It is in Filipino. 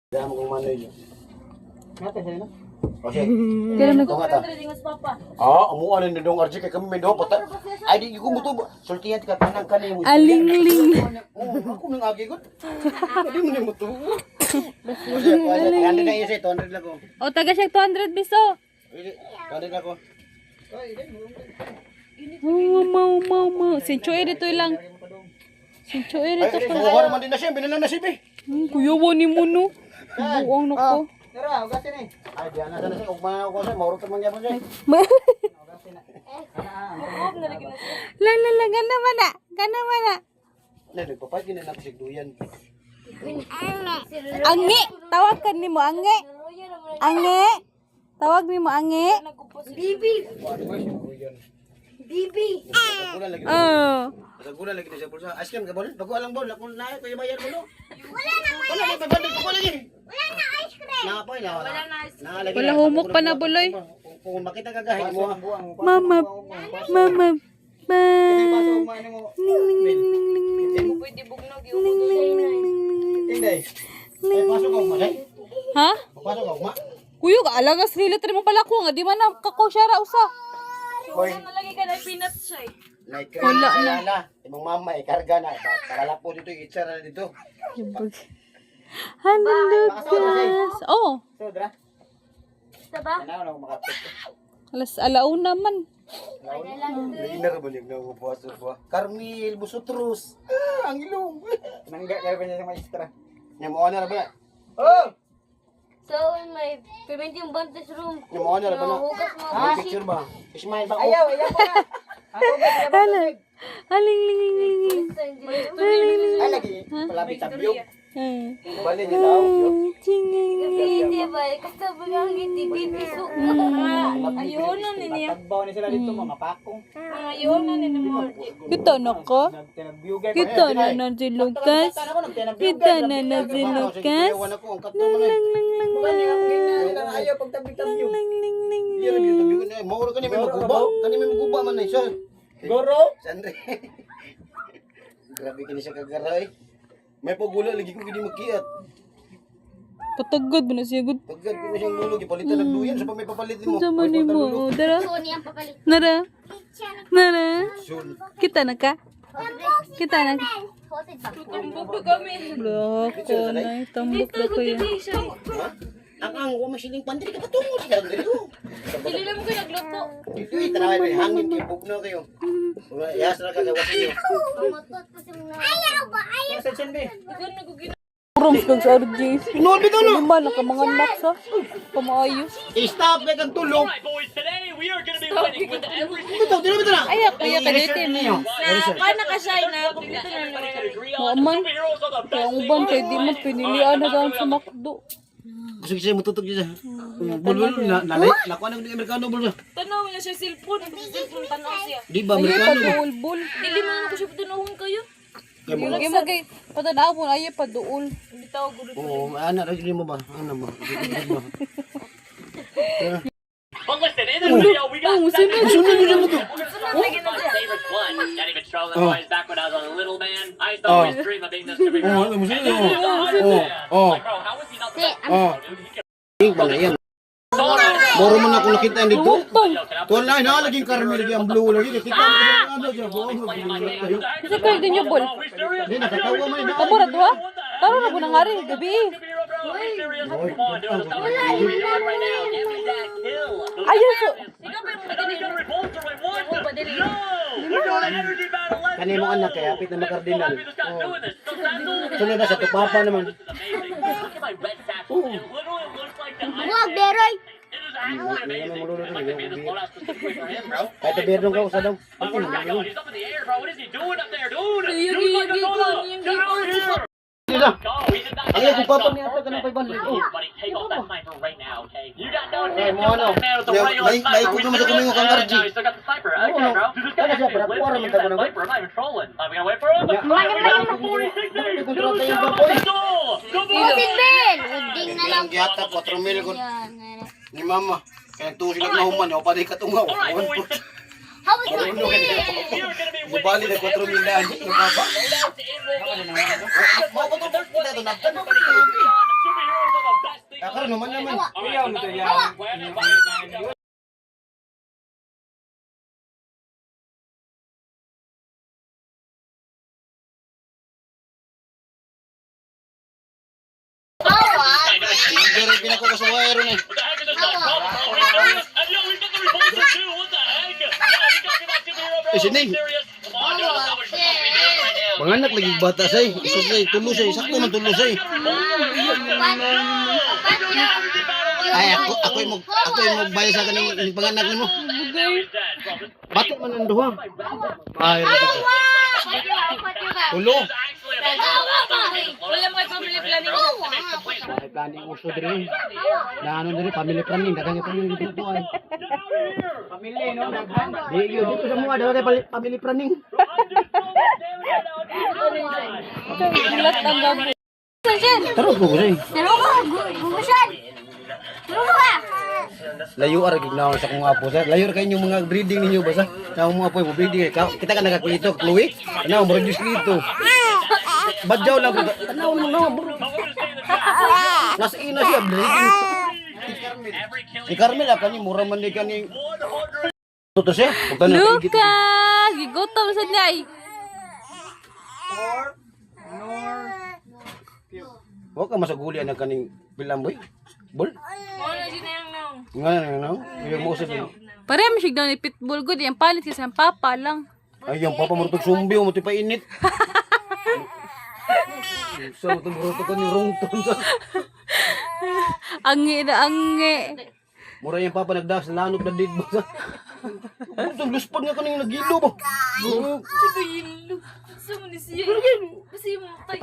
Damo kong manoy niyo. Ngata siya na? O siya. Kailan nag- Amuan na dong RJ kay kami may doon pata. Ay di ko mo to. Sultihan ka tanang kanay mo. Aling-ling. Ako nang agi ko. Di mo mo to. Ano na yun siya? 200 lang ko. O, taga siya 200 biso. 200 lang ko. Mau. Sinchoy dito lang. Sinchoy Ay, dito kuha pa. naman din na siya. Binalang na siya eh. Kuya mo ni mo no. Buang na ko. Tara, ugasin eh. Ay, diyan na siya. Ugma ako siya. Maurot naman yapon siya. La, gana mana. Gana mana. Nagpapay, ginanak si Duyan. Angi. Tawagan ni mo, angi. Angi. Tawag ni mo, angi. Bibi. Bibi. Nagulan lagi. Oh. Nagulan lagi na siya pulsa. Ice cream ka bol? Bago alang bol. Ako na kayo bayar bol. Wala na babandal ko lagi. Wala na ice cream. Nakapoy na. Wala na ice cream. Wala humok pa na buloy. Kung makita ka gahi mo. Mama. Mama. Ma. Tinday. Ay pasok ako malay. Ha? Pasok ako ma. Kuya, alagas relator mo pala ko nga. Di man na kako siya ra usa. Hoy. Nalagay ka na peanut siya. Wala na. Imong mama karga na. Para po dito itsara dito. Hello guys. Oh, Sodra. Diba? Ano na makapit. alas alauna man. Hindi na balik na ako buwas buwas. Carmel Busutros. Ang ilong. Nangga kaya pa niya sa maestra. Nyamuha na ba? Oh! So, in my preventing buntis room. Nyamuha na ba na? Hugas mo. May picture ba? Ismail ba? Ayaw ko na. Hala. Aling. Ay lagi. Palapit tabyo. Hmm. Bali niya daw. Hindi ba? Kasama lang hindi bibiso. Ayun na niya. Tagbaw ni sila dito mamapakong. Ayun na nila mo. Kita na ko. Nagtinabiyugay. Kita na si Lucas. Kita na si Lucas. Ayaw pagtabig-tabiyog. Mauro ka ni may maguba. Kani may maguba man na siya. Goro? Sandre. Grabe ka ni siya kagaray. May pagula lagi ko gini magkiat. Patagad ba na siya good? Pagkat ko siyang lulog ipalitan ng duyan sa pag may papalitin mo. Sama ni mo. Dara. So, niya papalit. Nara. Nara. Soon. Kita na ka? Kita na ka? Hotid pa. Blok ko na. Tambok na ko yan. Ang wa masiling pandiri ka patungo siya dito. Dili lang ko nagluto. Dito tanaw may hangin kay bugno kayo. Yas ra ka gawas niyo. Matot kasi mga. Ayaw ba? Ayaw. Sa chin be. Kurong kag sa RJ. Pinol bitaw no. Lima na ka mga anak sa. Pamaayos. Stop na kang tulog. Boys, today we are going to be winning with every Bitaw dito bitaw na. Ayak ka dito niyo. Paano nakasay na? Kompleto na everybody can naman. agree on. Naman. Superheroes are the Kaya best ang thing uban ever. kay di mo pinilian na daan sa makdo. Gusto siya mututok siya. Bulbul na nakuha na ng Amerikano bulbul. Tanaw niya siya cellphone. Cellphone tanaw siya. Di ba Ay, Amerikano? paduol-bul. Dili mo na ko siya tanawon kayo. Lagi mo kay patanaw mo ay paduol. Bitaw gulo. Oo, ana ra mo ba? Ana ba? But listen, in this video, we got seven Lagi na my siya. favorite one. Not even strolling boys back when I was a little man. I used to always dream of being this superhero. Like, bro, how was he not the best? Dude, he could- Ing pala yan. Moro mo na ako nakita dito. Tuwan lang na laging Carmel lagi ang blue lagi. Kita mo ano siya. Kasi kayo din yung bol. Are we serious? Hindi nakatawa man na. Taburat ha? Taro na po nang hari gabi. Superhero, bro? Are we serious? Come on, dude. Let's celebrate what we're doing right now. Give me that kill. Ayun so. Ikaw ba yung And then we got a revolter with one. Ako ba dili? No! We got an energy battle. Let's Kani mo go. anak kaya apit na makardinal. This guy's doing this. So Sandal- Sunod na sa tupapa naman. This is amazing. Look at my red tattoo. It literally looks like the Wag, Deroy. It is actually amazing. I'm not gonna be in this loadout specifically for him, bro. Kahit tabirong ka usa daw. But where's that going? He's up in the air, bro. What is he doing up there, dude? Dude's like a solo. Get out here. Dila. Go. He did not Ay get ko that papa shot. ni ata kanang 500. Oh, buddy, take off that sniper right now, okay? You got no Ay chance mo to ano. man with the May regular sniper. ko We naman still sa kumingo kang got- RG. no, you still got the sniper. Oo. Okay, bro. Dude, this guy Kaya siya, actually para lives kuwara to man use tayo that ng- sniper. I'm not even trolling. We gonna wait for him? Ya. Here we go. Kontrol tayo Let's ba boy? go. Go, boy. Hotid Ben. Uding na lang. Ang giyata 4,000 ko Yan. ni mama. Kaya tuwa sila mahuman, o pala ikatungaw. Alright, boys. How was Ano it? ano kaya? We are gonna be winning. Gubali na 4,000 daan. Yung papa. Loadouts in Roblox. Mo ko to kita to naptan. Superheroes are the ano man naman. Ayaw mo to yan. Pero pinakukasuway ron eh. What the heck is this guy problem? Oh, he's serious? And yo, he's got the repulsor too. What the heck? Yeah, we got to be superhero, bro. Eh, sining. Serious? Come on, dude, that's not what you're supposed to be doing right now. Panganak lagi bata say. Isos say, tulo say, sakto man tulo say. Ay ako yung magbayad sa kaning panganak nimo. Bata man ang duha. Ay, tulo. Wala mo kay family planning. Ay, planning uso diri. Na ano diri, family planning, dagang ito yung dito ay. Pamilya, no? Daghan. Di yun, dito sa mga dagang kay family planning. Ilat ang gabi. Taro ko say. Taro ka, gugusan. Taro ka. Layo ara gignaw sa kong apo sir. Layo ra kayo yung mga breeding ninyo basta. Sa mga apo mo breeding. Kita ka nakakito, Chloe. Ano, mo reduce dito. Badyaw lang ko. Tanaw mo na, bro. Nasa ina siya, breeding. Si Carmel kani mura man ni kani. Toto siya. Lucas, gigutom sa niya. Wa ka masaguli ang kaning pilamboy. Bol. Wala din na yung naong. Nga no. Yung mo sa Pare mo siya daw ni pitbull good. Yung palit kasi ang papa lang. ay yung papa mo tug sumbi mo ti painit. So to bruto ko ni rungton sa. Angi na angi. Mura yung papa nagdas lanog na did ba sa. Ang luspad nga kaning nagilo ba. Sige, yelo. Gusto mo ni siya. Kasi mo tayo.